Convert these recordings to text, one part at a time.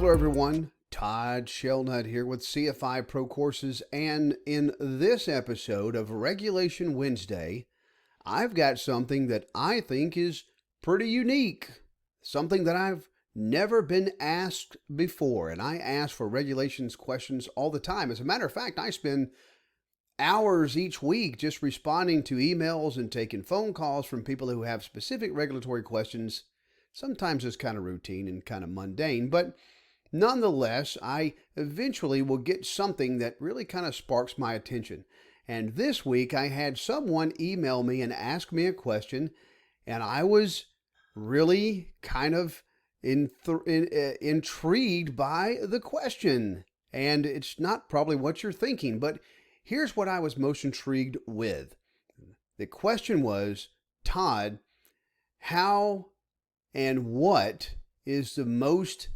Hello everyone, Todd Shellnut here with CFI Pro Courses, and in this episode of Regulation Wednesday, I've got something that I think is pretty unique, something that I've never been asked before, and I ask for regulations questions all the time. As a matter of fact, I spend hours each week just responding to emails and taking phone calls from people who have specific regulatory questions. Sometimes it's kind of routine and kind of mundane, but nonetheless, I eventually will get something that really kind of sparks my attention. And this week, I had someone email me and ask me a question, and I was really kind of intrigued by the question. And it's not probably what you're thinking, but here's what I was most intrigued with. The question was, Todd, how and what is the most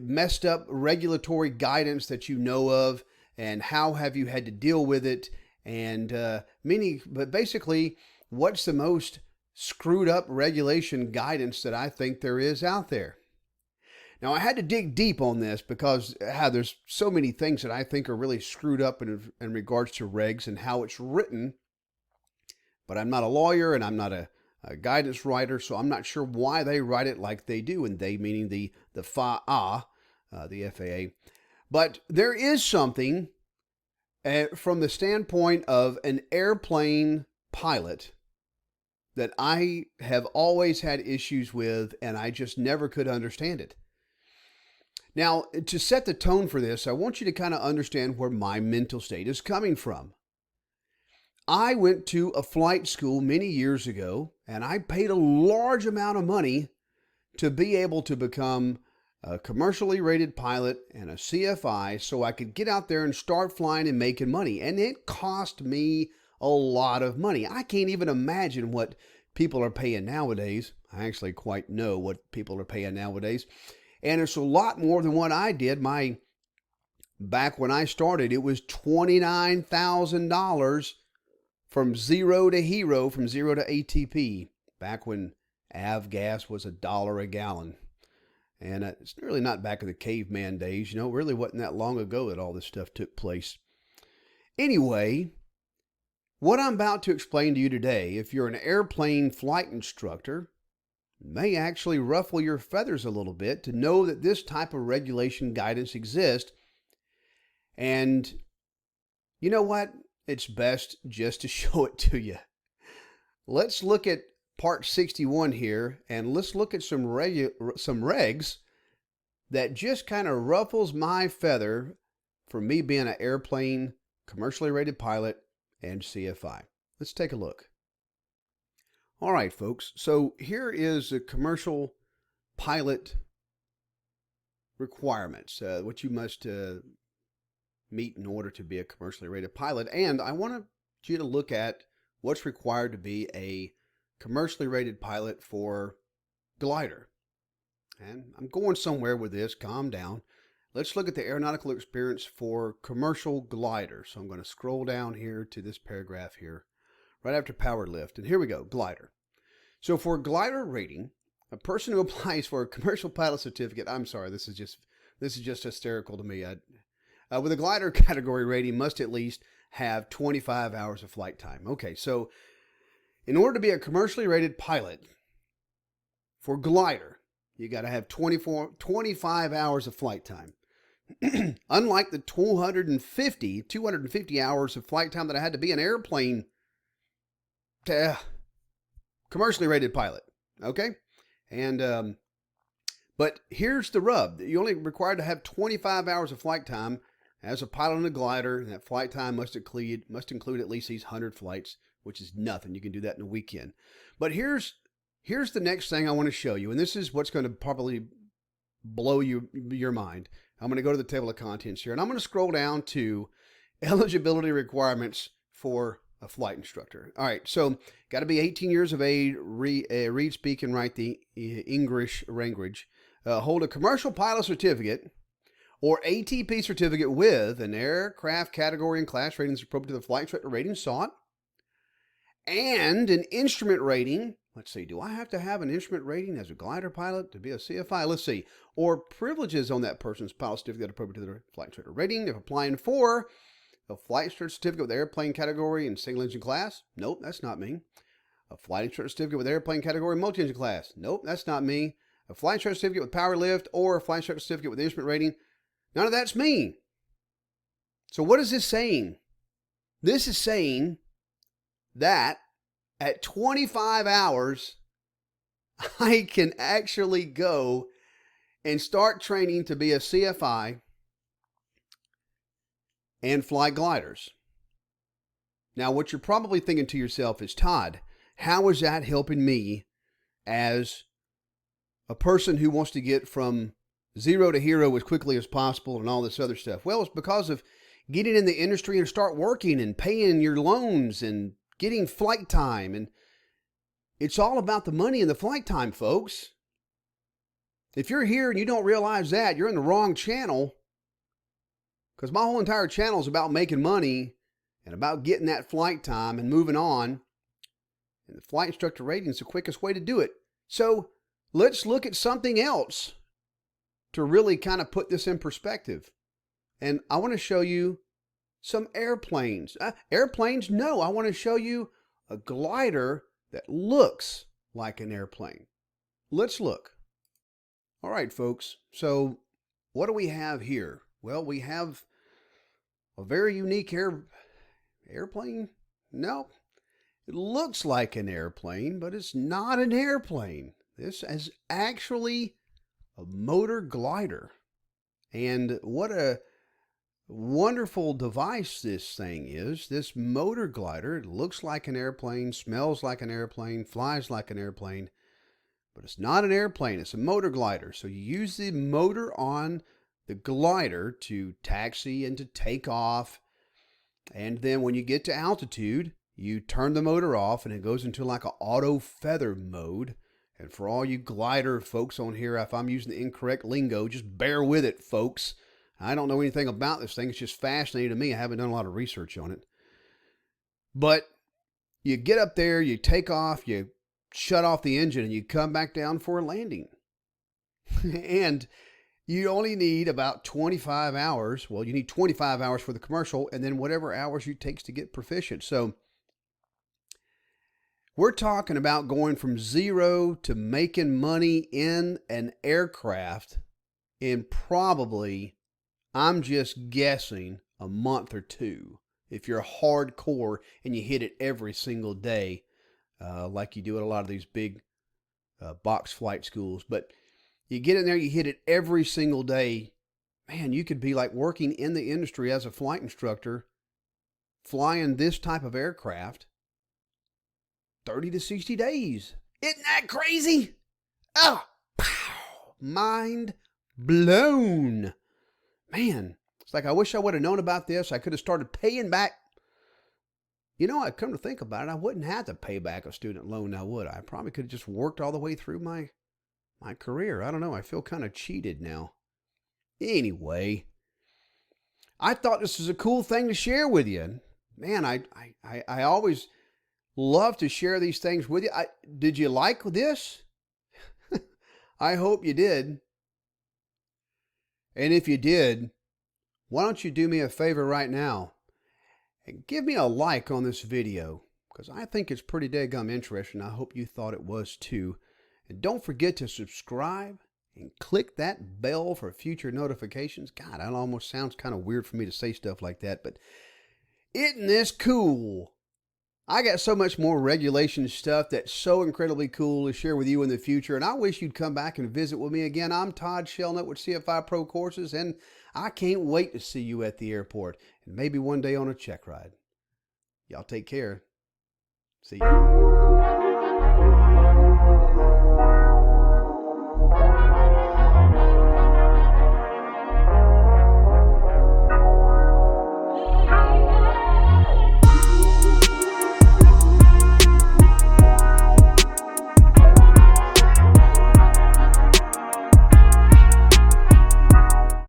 messed up regulatory guidance that you know of, and how have you had to deal with it? And but basically, what's the most screwed up regulation guidance that I think there is out there? Now, I had to dig deep on this because there's so many things that I think are really screwed up in regards to regs and how it's written. But I'm not a lawyer and I'm not a guidance writer, so I'm not sure why they write it like they do, and they meaning the FAA, the FAA. But there is something from the standpoint of an airplane pilot that I have always had issues with, and I just never could understand it. Now, to set the tone for this, I want you to kind of understand where my mental state is coming from. I went to a flight school many years ago, and I paid a large amount of money to be able to become a commercially rated pilot and a CFI so I could get out there and start flying and making money. And it cost me a lot of money. I can't even imagine what people are paying nowadays. I actually quite know what people are paying nowadays. And it's a lot more than what I did. Back when I started, it was $29,000 from zero to hero, from zero to ATP, back when avgas was $1 a gallon. And it's really not back in the caveman days, it really wasn't that long ago that all this stuff took place. Anyway, what I'm about to explain to you today, if you're an airplane flight instructor, may actually ruffle your feathers a little bit to know that this type of regulation guidance exists. And you know what? It's best just to show it to you. Let's look at part 61 here, and let's look at some regs that just kind of ruffles my feather for me being an airplane commercially rated pilot and CFI. Let's take a look. All right, folks. So here is the commercial pilot requirements, what you must meet in order to be a commercially rated pilot. And I want you to look at what's required to be a commercially rated pilot for glider. And I'm going somewhere with this. Calm down. Let's look at the aeronautical experience for commercial glider. So I'm going to scroll down here to this paragraph here, right after power lift. And here we go, glider. So for glider rating, a person who applies for a commercial pilot certificate, I'm sorry, this is just hysterical to me. With a glider category rating, must at least have 25 hours of flight time. Okay, so in order to be a commercially rated pilot for glider, you got to have 25 hours of flight time. Unlike the 250 hours of flight time that I had to be an airplane commercially rated pilot. Okay? And but here's the rub. You're only required to have 25 hours of flight time as a pilot on a glider, and that flight time must include at least these 100 flights, which is nothing. You can do that in a weekend. But here's the next thing I want to show you, and this is what's going to probably blow your mind. I'm going to go to the table of contents here, and I'm going to scroll down to eligibility requirements for a flight instructor. All right, so got to be 18 years of age, read, speak, and write the English language, hold a commercial pilot certificate or ATP certificate with an aircraft category and class ratings appropriate to the flight instructor rating sought, and an instrument rating Let's see, do I have to have an instrument rating as a glider pilot to be a CFI? Let's see. Or privileges on that person's pilot certificate appropriate to their flight instructor rating if applying for a flight instructor certificate with airplane category and single engine class? Nope, that's not me. A flight instructor certificate with airplane category multi-engine class? Nope, that's not me. A flight instructor certificate with power lift or a flight instructor certificate with instrument rating? None of that's me. So what is this saying? This is saying that at 25 hours, I can actually go and start training to be a CFI and fly gliders. Now, what you're probably thinking to yourself is, Todd, how is that helping me as a person who wants to get from zero to hero as quickly as possible and all this other stuff? Well, it's because of getting in the industry and start working and paying your loans and getting flight time. And it's all about the money and the flight time, folks. If you're here and you don't realize that, you're in the wrong channel, because my whole entire channel is about making money and about getting that flight time and moving on. And the flight instructor rating is the quickest way to do it. So let's look at something else to really kind of put this in perspective. And I want to show you some airplanes. Airplanes? No, I want to show you a glider that looks like an airplane. Let's look. All right, folks. So what do we have here? Well, we have a very unique airplane. No, it looks like an airplane, but it's not an airplane. This is actually a motor glider. And what a wonderful device this thing is. This motor glider, it looks like an airplane, smells like an airplane, flies like an airplane, but it's not an airplane, it's a motor glider. So you use the motor on the glider to taxi and to take off. And then when you get to altitude, you turn the motor off and it goes into like an auto feather mode. And for all you glider folks on here, if I'm using the incorrect lingo, just bear with it, folks. I don't know anything about this thing. It's just fascinating to me. I haven't done a lot of research on it. But you get up there, you take off, you shut off the engine, and you come back down for a landing. And you only need about 25 hours. Well, you need 25 hours for the commercial, and then whatever hours it takes to get proficient. So we're talking about going from zero to making money in an aircraft in probably, I'm just guessing, a month or two. If you're hardcore and you hit it every single day, like you do at a lot of these big box flight schools. But you get in there, you hit it every single day. Man, you could be like working in the industry as a flight instructor, flying this type of aircraft 30 to 60 days. Isn't that crazy? Oh, pow, mind blown. Man, it's like I wish I would have known about this. I could have started paying back. You know, I come to think about it, I wouldn't have to pay back a student loan now, would I? I probably could have just worked all the way through my career. I don't know. I feel kind of cheated now. Anyway, I thought this was a cool thing to share with you. Man, I always love to share these things with you. Did you like this? I hope you did. And if you did, why don't you do me a favor right now and give me a like on this video, because I think it's pretty daggum interesting. I hope you thought it was too. And don't forget to subscribe and click that bell for future notifications. God, that almost sounds kind of weird for me to say stuff like that, but isn't this cool? I got so much more regulation stuff that's so incredibly cool to share with you in the future, and I wish you'd come back and visit with me again. I'm Todd Shellnut with CFI Pro Courses, and I can't wait to see you at the airport, and maybe one day on a check ride. Y'all take care. See you.